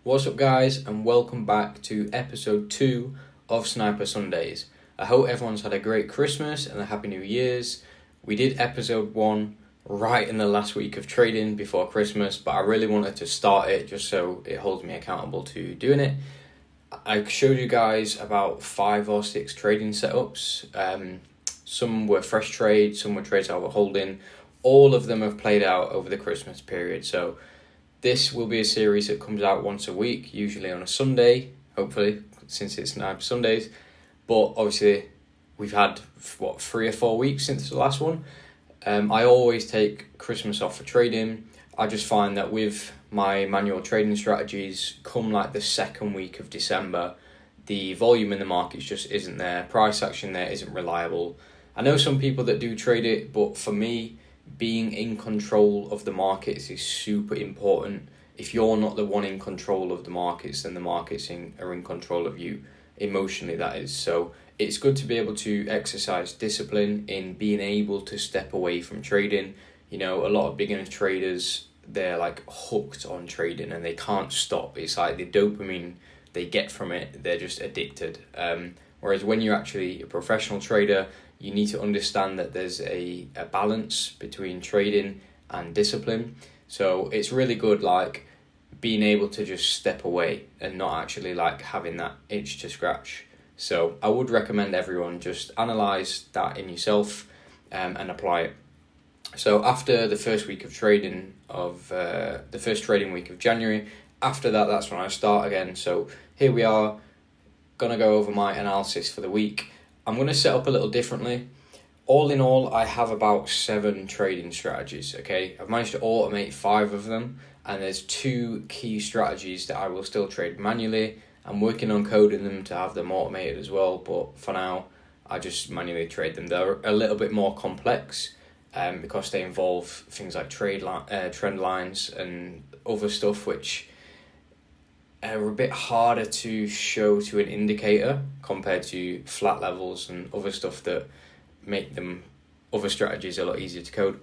What's up guys, and welcome back to episode 2 of Sniper Sundays. I hope everyone's had a great Christmas and a happy New Year's. We did episode 1 right in the last week of trading before Christmas, but I really wanted to start it just so it holds me accountable to doing it. I showed you guys about 5 or 6 trading setups. Some were fresh trades, some were trades I was holding. All of them have played out over the Christmas period, so this will be a series that comes out once a week, usually on a Sunday, hopefully, since it's Sniper Sundays. But obviously, we've had, 3 or 4 weeks since the last one. I always take Christmas off for trading. I just find that with my manual trading strategies, come like the second week of December, the volume in the markets just isn't there. Price action there isn't reliable. I know some people that do trade it, but for me, being in control of the markets is super important. If you're not the one in control of the markets, then the markets are in control of you, emotionally that is. So it's good to be able to exercise discipline in being able to step away from trading. You know, a lot of beginner traders, they're like hooked on trading and they can't stop. It's like the dopamine they get from it, they're just addicted. Whereas when you're actually a professional trader, you need to understand that there's a balance between trading and discipline. So it's really good, like, being able to just step away and not actually like having that itch to scratch. So I would recommend everyone just analyze that in yourself and apply it. So after the first week of trading of the first trading week of January, after that, that's when I start again. So here we are, gonna go over my analysis for the week. I'm going to set up a little differently. All in all, I have about 7 trading strategies, okay? I've managed to automate 5 of them, and there's 2 key strategies that I will still trade manually. I'm working on coding them to have them automated as well, but for now, I just manually trade them. They're a little bit more complex because they involve things like trend lines and other stuff which are a bit harder to show to an indicator compared to flat levels and other stuff that make them other strategies a lot easier to code.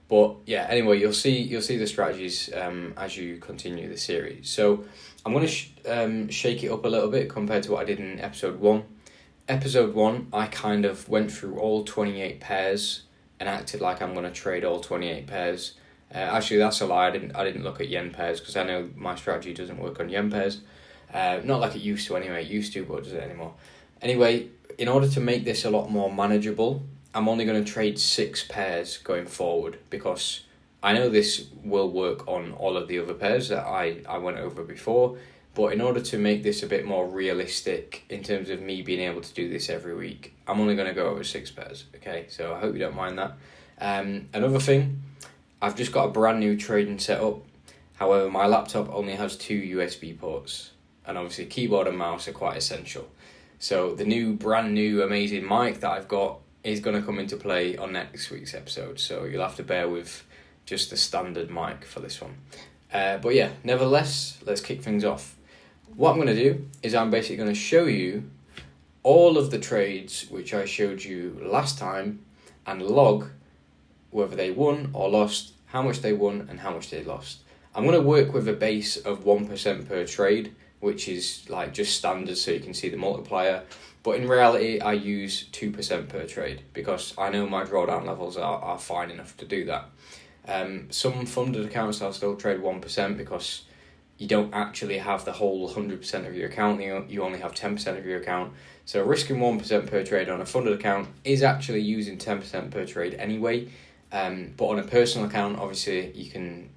But yeah, anyway, you'll see the strategies as you continue the series. So I'm going to shake it up a little bit compared to what I did in episode 1. Episode 1, I kind of went through all 28 pairs and acted like I'm going to trade all 28 pairs. Actually, that's a lie. I didn't look at yen pairs because I know my strategy doesn't work on yen pairs. Not like it used to anyway. It used to, but does it anymore? Anyway, in order to make this a lot more manageable, I'm only going to trade 6 pairs going forward because I know this will work on all of the other pairs that I went over before. But in order to make this a bit more realistic in terms of me being able to do this every week, I'm only going to go over 6 pairs. Okay, so I hope you don't mind that. Another thing, I've just got a brand new trading setup. However, my laptop only has 2 USB ports, and obviously keyboard and mouse are quite essential. So the brand new amazing mic that I've got is going to come into play on next week's episode. So you'll have to bear with just the standard mic for this one. But yeah, nevertheless, let's kick things off. What I'm going to do is I'm basically going to show you all of the trades which I showed you last time and log whether they won or lost, how much they won and how much they lost. I'm going to work with a base of 1% per trade, which is like just standard so you can see the multiplier. But in reality, I use 2% per trade because I know my drawdown levels are fine enough to do that. Some funded accounts I'll still trade 1% because you don't actually have the whole 100% of your account, you only have 10% of your account. So risking 1% per trade on a funded account is actually using 10% per trade anyway. But on a personal account, obviously, you can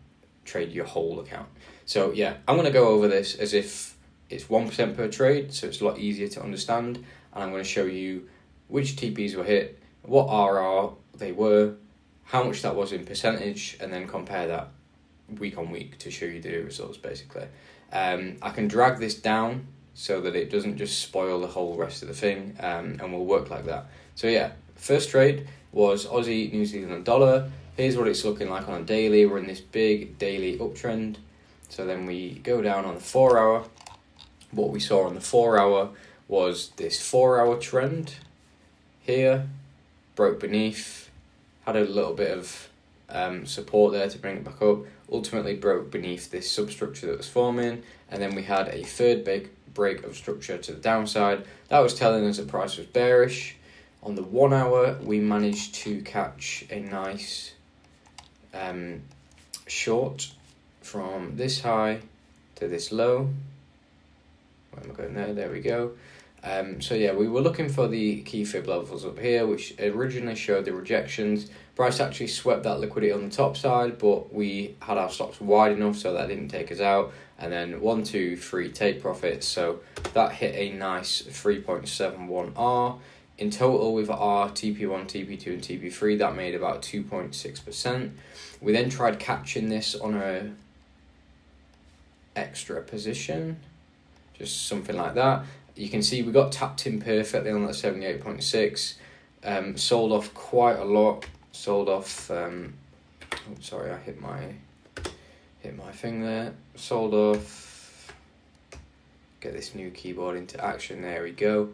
trade your whole account. So yeah, I'm going to go over this as if it's 1% per trade, so it's a lot easier to understand. And I'm going to show you which TPs were hit, what RR they were, how much that was in percentage, and then compare that week on week to show you the results, basically. I can drag this down so that it doesn't just spoil the whole rest of the thing, and we'll work like that. So yeah, first trade was Aussie New Zealand dollar. Here's what it's looking like on a daily. We're in this big daily uptrend. So then we go down on the 4 hour. What we saw on the 4 hour was this 4 hour trend here, broke beneath, had a little bit of support there to bring it back up. Ultimately broke beneath this substructure that was forming, and then we had a third big break of structure to the downside. That was telling us the price was bearish. On the 1 hour, we managed to catch a nice short from this high to this low. Where am I going there? There we go. So yeah, we were looking for the key fib levels up here, which originally showed the rejections. Price actually swept that liquidity on the top side, but we had our stops wide enough so that didn't take us out. And then 1, 2, 3 take profits. So that hit a nice 3.71R. In total, with our TP1, TP2, and TP3, that made about 2.6%. We then tried catching this on a extra position, just something like that. You can see we got tapped in perfectly on that 78.6. Sold off quite a lot. Sold off. Sorry, I hit my thing there. Sold off. Get this new keyboard into action. There we go.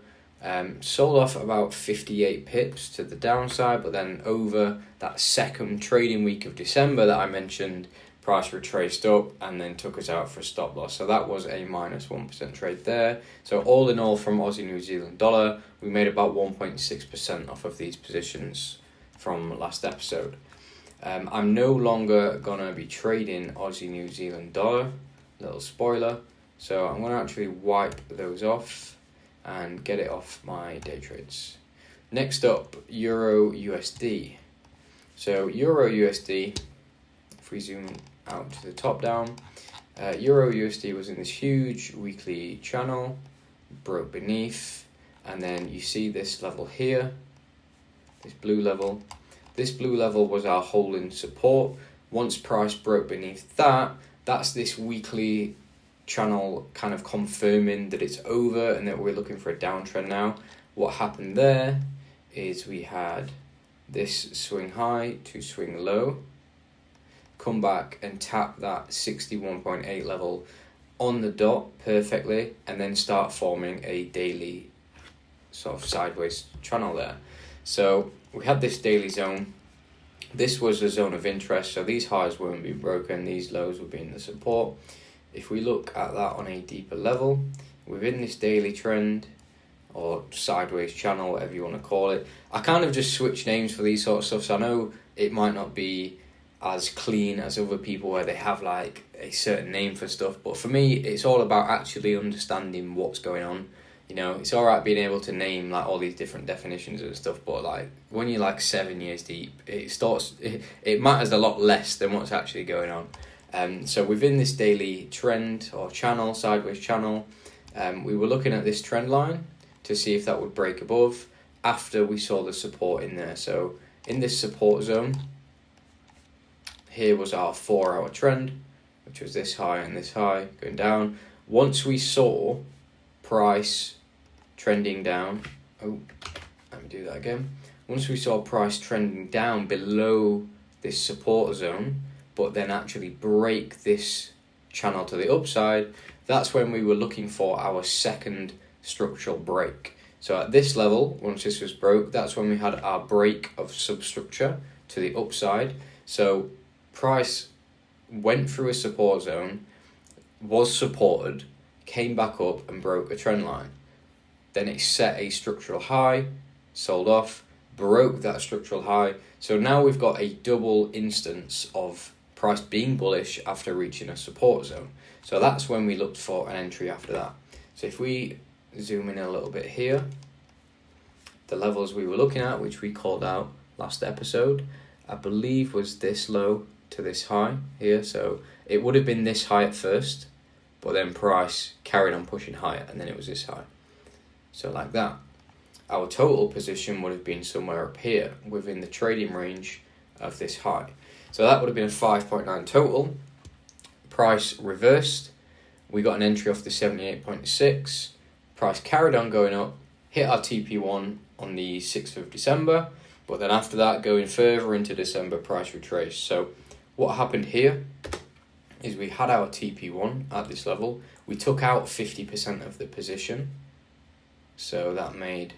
Sold off about 58 pips to the downside, but then over that second trading week of December that I mentioned, price retraced up and then took us out for a stop loss. So that was a minus 1% trade there. So all in all, from Aussie New Zealand dollar, we made about 1.6% off of these positions from last episode. I'm no longer going to be trading Aussie New Zealand dollar, little spoiler. So I'm going to actually wipe those off and get it off my day trades. Next up, Euro USD. So Euro USD, if we zoom out to the top down, Euro USD was in this huge weekly channel, broke beneath, and then you see this level here, this blue level. This blue level was our holding support. Once price broke beneath that, that's this weekly channel kind of confirming that it's over and that we're looking for a downtrend now. What happened there is we had this swing high to swing low, come back and tap that 61.8 level on the dot perfectly, and then start forming a daily sort of sideways channel there. So we had this daily zone. This was a zone of interest, so these highs won't be broken, these lows will be in the support. If we look at that on a deeper level, within this daily trend or sideways channel, whatever you want to call it, I kind of just switch names for these sort of stuff, so I know it might not be as clean as other people where they have like a certain name for stuff, but for me it's all about actually understanding what's going on. You know, it's alright being able to name like all these different definitions and stuff, but like when you're like 7 years deep, it matters a lot less than what's actually going on. So within this daily trend or channel, sideways channel, we were looking at this trend line to see if that would break above after we saw the support in there. So in this support zone, here was our 4 hour trend, which was this high and this high going down. Once we saw price trending down, let me do that again. Once we saw price trending down below this support zone, but then actually break this channel to the upside, that's when we were looking for our second structural break. So at this level, once this was broke, that's when we had our break of substructure to the upside. So price went through a support zone, was supported, came back up and broke a trend line. Then it set a structural high, sold off, broke that structural high. So now we've got a double instance of price being bullish after reaching a support zone. So that's when we looked for an entry after that. So if we zoom in a little bit here, the levels we were looking at, which we called out last episode, I believe was this low to this high here. So it would have been this high at first, but then price carried on pushing higher, and then it was this high. So like that. Our total position would have been somewhere up here within the trading range of this high. So that would have been a 5.9 total. Price reversed. We got an entry off the 78.6. Price carried on going up, hit our TP1 on the 6th of December, but then after that, going further into December, price retraced. So what happened here is we had our TP1 at this level. We took out 50% of the position. So that made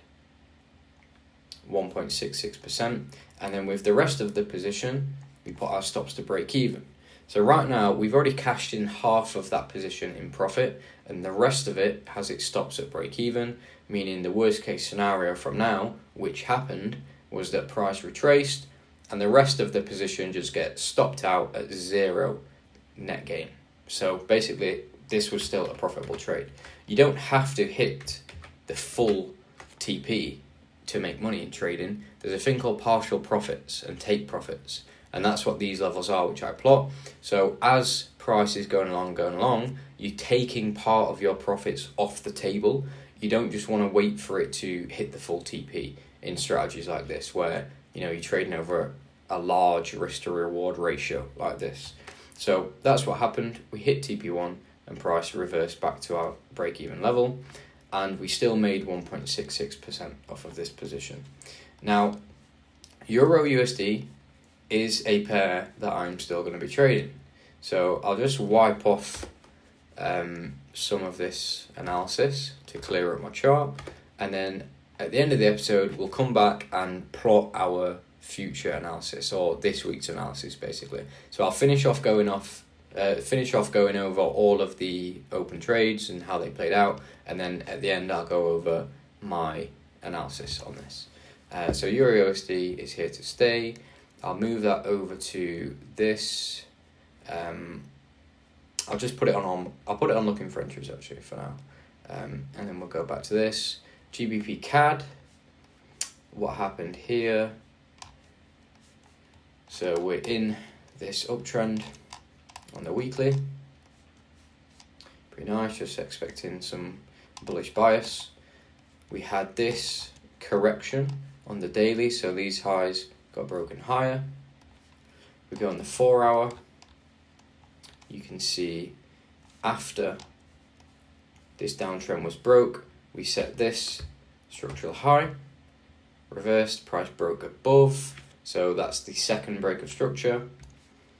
1.66%. And then with the rest of the position, we put our stops to break even. So right now, we've already cashed in half of that position in profit, and the rest of it has its stops at break even, meaning the worst case scenario from now, which happened, was that price retraced, and the rest of the position just gets stopped out at 0 net gain. So basically, this was still a profitable trade. You don't have to hit the full TP to make money in trading. There's a thing called partial profits and take profits. And that's what these levels are, which I plot. So as price is going along, you're taking part of your profits off the table. You don't just want to wait for it to hit the full TP in strategies like this, where you're trading over a large risk to reward ratio like this. So that's what happened. We hit TP1 and price reversed back to our break-even level, and we still made 1.66% off of this position. Now, Euro USD is a pair that I'm still going to be trading. So I'll just wipe off some of this analysis to clear up my chart, and then at the end of the episode we'll come back and plot our future analysis, or this week's analysis basically. So I'll finish off going over all of the open trades and how they played out, and then at the end I'll go over my analysis on this. So Euro USD is here to stay. I'll move that over to this. I'll just put it on. I'll put it on looking for entries actually for now, and then we'll go back to this GBP CAD. What happened here? So we're in this uptrend on the weekly. Pretty nice. Just expecting some bullish bias. We had this correction on the daily, so these highs got broken higher. We go on the 4 hour. You can see after this downtrend was broke, we set this structural high, reversed, price broke above, so that's the second break of structure.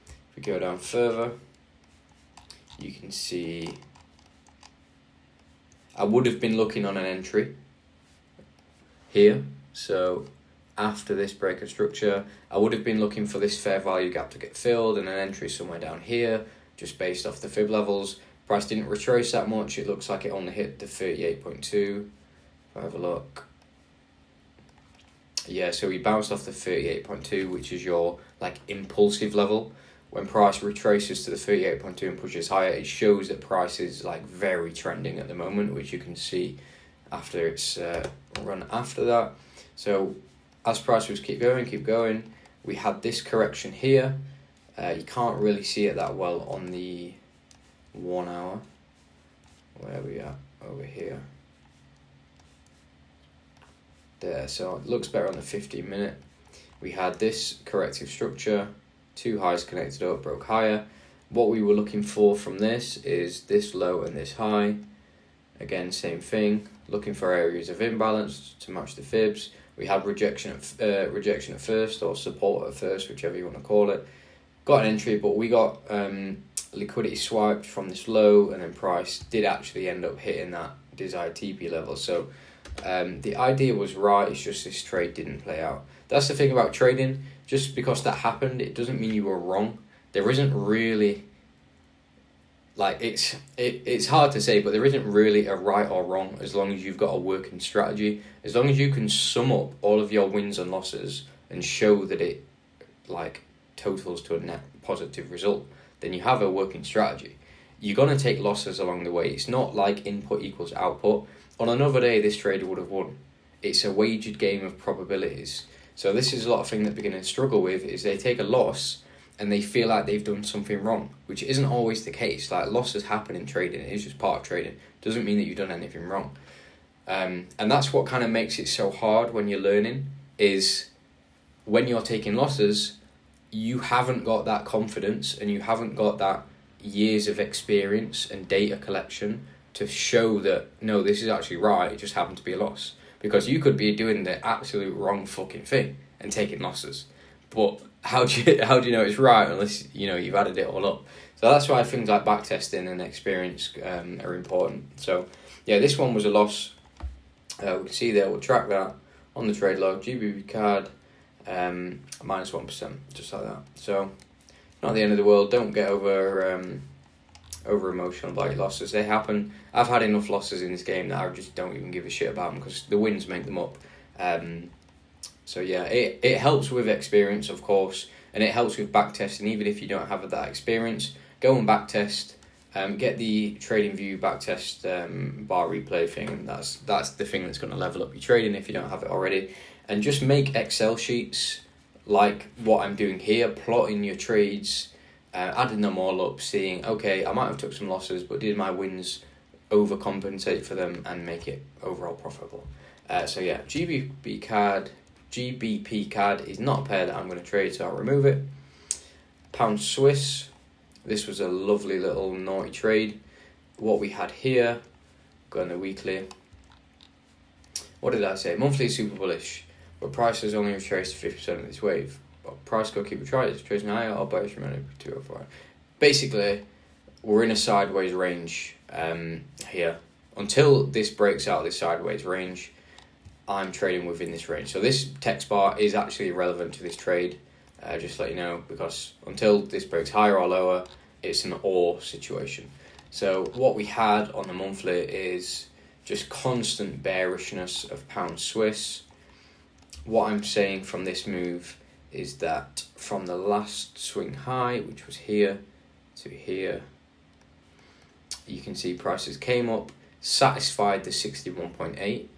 If we go down further, you can see I would have been looking on an entry here, so after this break of structure, I would have been looking for this fair value gap to get filled and an entry somewhere down here, just based off the fib levels. Price didn't retrace that much. It looks like it only hit the 38.2. If I have a look. Yeah, so we bounced off the 38.2, which is your impulsive level. When price retraces to the 38.2 and pushes higher, it shows that price is very trending at the moment, which you can see after it's run after that. So as price was keep going, we had this correction here. You can't really see it that well on the 1 hour. Where are we at? Over here. There, so it looks better on the 15 minute. We had this corrective structure, two highs connected up, broke higher. What we were looking for from this is this low and this high. Again, same thing, looking for areas of imbalance to match the fibs. We had rejection at first, or support at first, whichever you want to call it. Got an entry, but we got liquidity swiped from this low, and then price did actually end up hitting that desired TP level. So the idea was right, it's just this trade didn't play out. That's the thing about trading. Just because that happened, it doesn't mean you were wrong. There isn't really, it's hard to say, but there isn't really a right or wrong as long as you've got a working strategy. As long as you can sum up all of your wins and losses and show that it totals to a net positive result, then you have a working strategy. You're going to take losses along the way. It's not like input equals output. On another day, this trader would have won. It's a wagered game of probabilities. So this is a lot of things that beginners struggle with, is they take a loss and they feel like they've done something wrong, which isn't always the case. Losses happen in trading. It is just part of trading. It doesn't mean that you've done anything wrong. And that's what kind of makes it so hard when you're learning, is when you're taking losses, you haven't got that confidence and you haven't got that years of experience and data collection to show that, no, this is actually right, it just happened to be a loss. Because you could be doing the absolute wrong fucking thing and taking losses. But how do you know it's right unless you've added it all up? So that's why things like backtesting and experience are important. So yeah, this one was a loss. We can see there, we'll track that on the trade log, GBP CAD. minus 1%, just like that. So not the end of the world. Don't get over emotional about your losses. They happen. I've had enough losses in this game that I just don't even give a shit about them, because the wins make them up. So yeah, it helps with experience, of course, and it helps with backtesting. Even if you don't have that experience, go and backtest. Get the trading view backtest bar replay thing, and that's the thing that's going to level up your trading if you don't have it already. And just make Excel sheets like what I'm doing here, plotting your trades, adding them all up, seeing, okay, I might have took some losses, but did my wins overcompensate for them and make it overall profitable? So yeah, GBP CAD is not a pair that I'm going to trade, so I'll remove it. Pound Swiss, this was a lovely little naughty trade. What we had here, go on the weekly. What did I say? Monthly is super bullish, but price has only retraced 50% of this wave. But price could keep retracing, it's tracing higher, or bearish remaining 204. Basically, we're in a sideways range here. Until this breaks out of this sideways range, I'm trading within this range. So this text bar is actually irrelevant to this trade, just to let you know, because until this breaks higher or lower, it's an or situation. So what we had on the monthly is just constant bearishness of pound Swiss. What I'm saying from this move is that from the last swing high, which was here to here, you can see prices came up, satisfied the 61.8.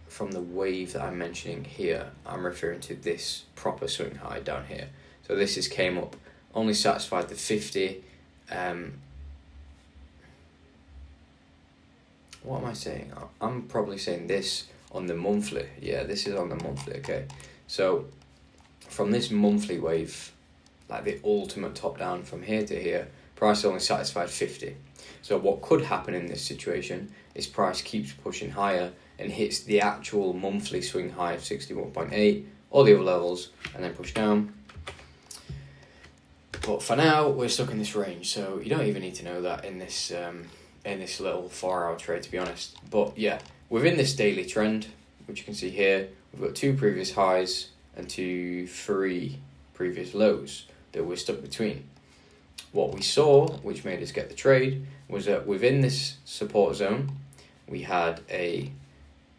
From the wave that I'm mentioning here, I'm referring to this proper swing high down here. So this is came up, only satisfied the 50. What am I saying? I'm probably saying this on the monthly. Yeah, this is on the monthly, okay. So from this monthly wave, like the ultimate top down from here to here, price only satisfied 50. So what could happen in this situation is price keeps pushing higher and hits the actual monthly swing high of 61.8, all the other levels, and then push down. But for now, we're stuck in this range, so you don't even need to know that in this little 4-hour trade, to be honest. But yeah, within this daily trend, which you can see here, we've got 2 previous highs and 3 previous lows that we're stuck between. What we saw, which made us get the trade, was that within this support zone, we had a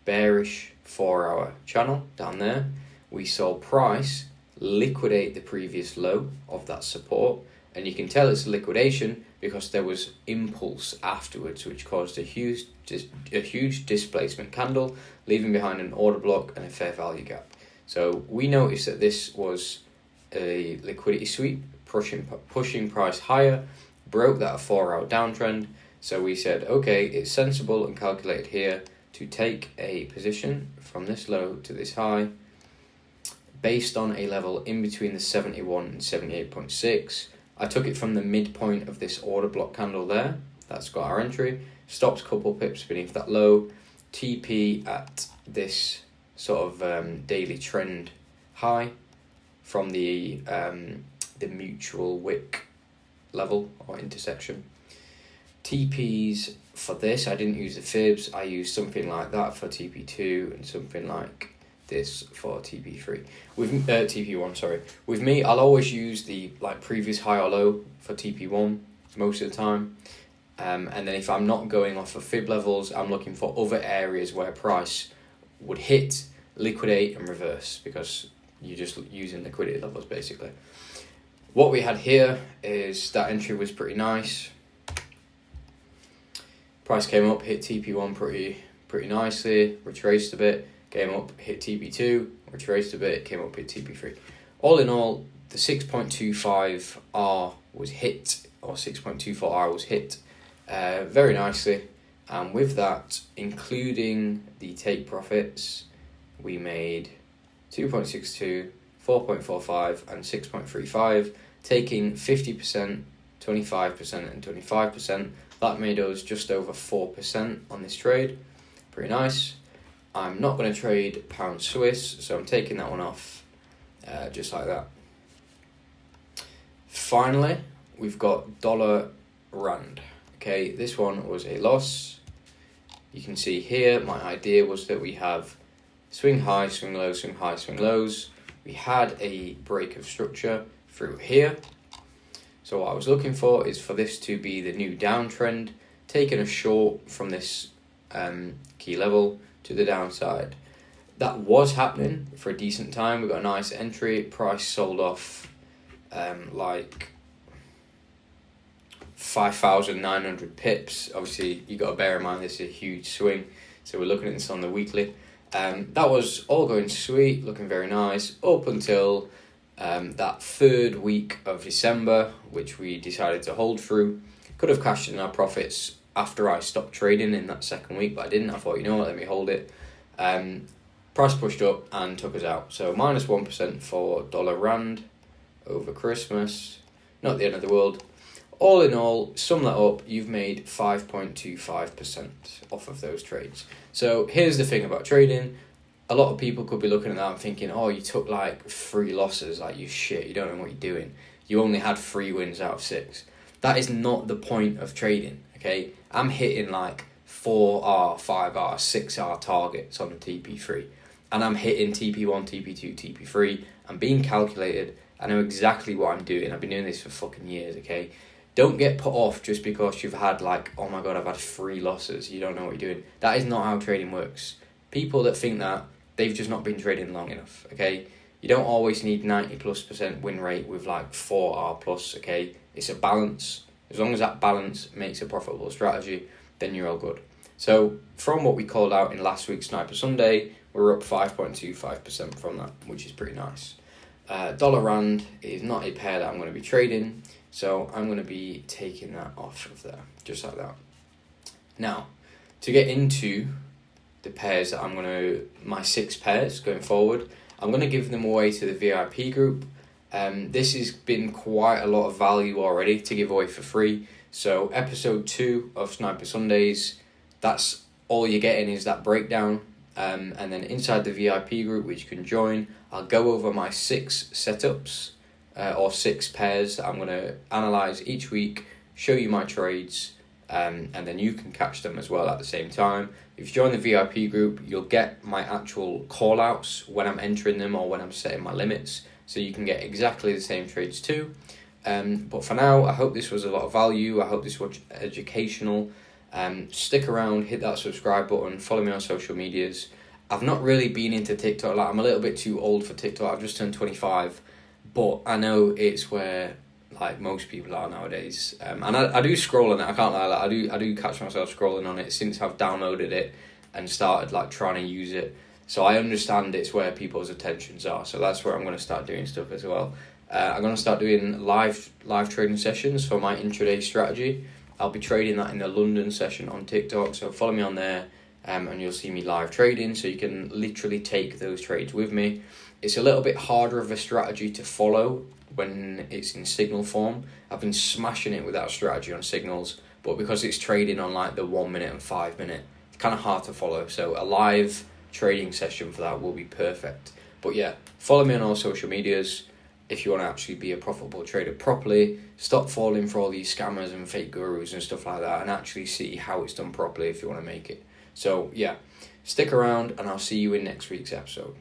bearish 4-hour channel down there. We saw price liquidate the previous low of that support, and you can tell it's a liquidation because there was impulse afterwards, which caused a huge displacement candle, leaving behind an order block and a fair value gap. So we noticed that this was a liquidity sweep, pushing price higher, broke that 4-hour downtrend. So we said, okay, it's sensible and calculated here to take a position from this low to this high based on a level in between the 71 and 78.6. I took it from the midpoint of this order block candle there. That's got our entry. Stops a couple pips beneath that low. TP at this sort of daily trend high from the mutual wick level or intersection. TPs for this, I didn't use the fibs. I used something like that for TP2 and something like this for TP3. With TP1, sorry. With me, I'll always use the previous high or low for TP1 most of the time. And then if I'm not going off of fib levels, I'm looking for other areas where price would hit, liquidate and reverse, because you're just using liquidity levels basically. What we had here is that entry was pretty nice. Price came up, hit TP1 pretty nicely, retraced a bit, came up, hit TP2, retraced a bit, came up, hit TP3. All in all, the 6.25R was hit, or 6.24R was hit very nicely. And with that, including the take profits, we made 2.62, 4.45 and 6.35, taking 50%, 25% and 25%. That made us just over 4% on this trade. Pretty nice. I'm not going to trade pound Swiss, so I'm taking that one off just like that. Finally, we've got dollar rand. Okay, this one was a loss. You can see here, my idea was that we have swing high, swing low, swing high, swing lows. We had a break of structure through here. So what I was looking for is for this to be the new downtrend, taking a short from this key level to the downside. That was happening for a decent time. We got a nice entry. Price sold off like 5,900 pips. Obviously, you got to bear in mind this is a huge swing. So we're looking at this on the weekly. That was all going sweet, looking very nice, up until that third week of December, which we decided to hold through. Could have cashed in our profits after I stopped trading in that second week, but I didn't. I thought, you know what, let me hold it. Price pushed up and took us out. So minus 1% for dollar rand over Christmas. Not the end of the world. All in all, sum that up, you've made 5.25% off of those trades. So here's the thing about trading. A lot of people could be looking at that and thinking, oh, you took like 3 losses, like you shit, you don't know what you're doing. You only had 3 wins out of 6. That is not the point of trading, okay? I'm hitting like 4R, 5R, 6R targets on the TP3. And I'm hitting TP1, TP2, TP3. I'm being calculated. I know exactly what I'm doing. I've been doing this for fucking years, okay? Don't get put off just because you've had like, oh my God, I've had 3 losses. You don't know what you're doing. That is not how trading works. People that think that, they've just not been trading long enough, okay? You don't always need 90+% win rate with like 4R plus, okay? It's a balance. As long as that balance makes a profitable strategy, then you're all good. So from what we called out in last week's Sniper Sunday, we're up 5.25% from that, which is pretty nice. Dollar rand is not a pair that I'm going to be trading, so I'm going to be taking that off of there, just like that. Now, to get into the pairs that my 6 pairs going forward, I'm going to give them away to the VIP group. This has been quite a lot of value already to give away for free. So episode 2 of Sniper Sundays, that's all you're getting is that breakdown. And then inside the VIP group, which you can join, I'll go over my 6 setups or 6 pairs that I'm going to analyze each week, show you my trades, and then you can catch them as well at the same time. If you join the VIP group, you'll get my actual call outs when I'm entering them or when I'm setting my limits, so you can get exactly the same trades too. But for now, I hope this was a lot of value. I hope this was educational. Stick around, hit that subscribe button, follow me on social medias. I've not really been into TikTok. Like, I'm a little bit too old for TikTok. I've just turned 25, but I know it's where like most people are nowadays. And I do scroll on it. I can't lie. Like, I do catch myself scrolling on it since I've downloaded it and started like trying to use it. So I understand it's where people's attentions are. So that's where I'm going to start doing stuff as well. I'm going to start doing live trading sessions for my intraday strategy. I'll be trading that in the London session on TikTok. So follow me on there, and you'll see me live trading. So you can literally take those trades with me. It's a little bit harder of a strategy to follow when it's in signal form. I've been smashing it without strategy on signals, but because it's trading on like the 1 minute and 5 minute, it's kind of hard to follow. So a live trading session for that will be perfect. But yeah, follow me on all social medias if you want to actually be a profitable trader properly. Stop falling for all these scammers and fake gurus and stuff like that, and actually see how it's done properly if you want to make it. So yeah, stick around and I'll see you in next week's episode.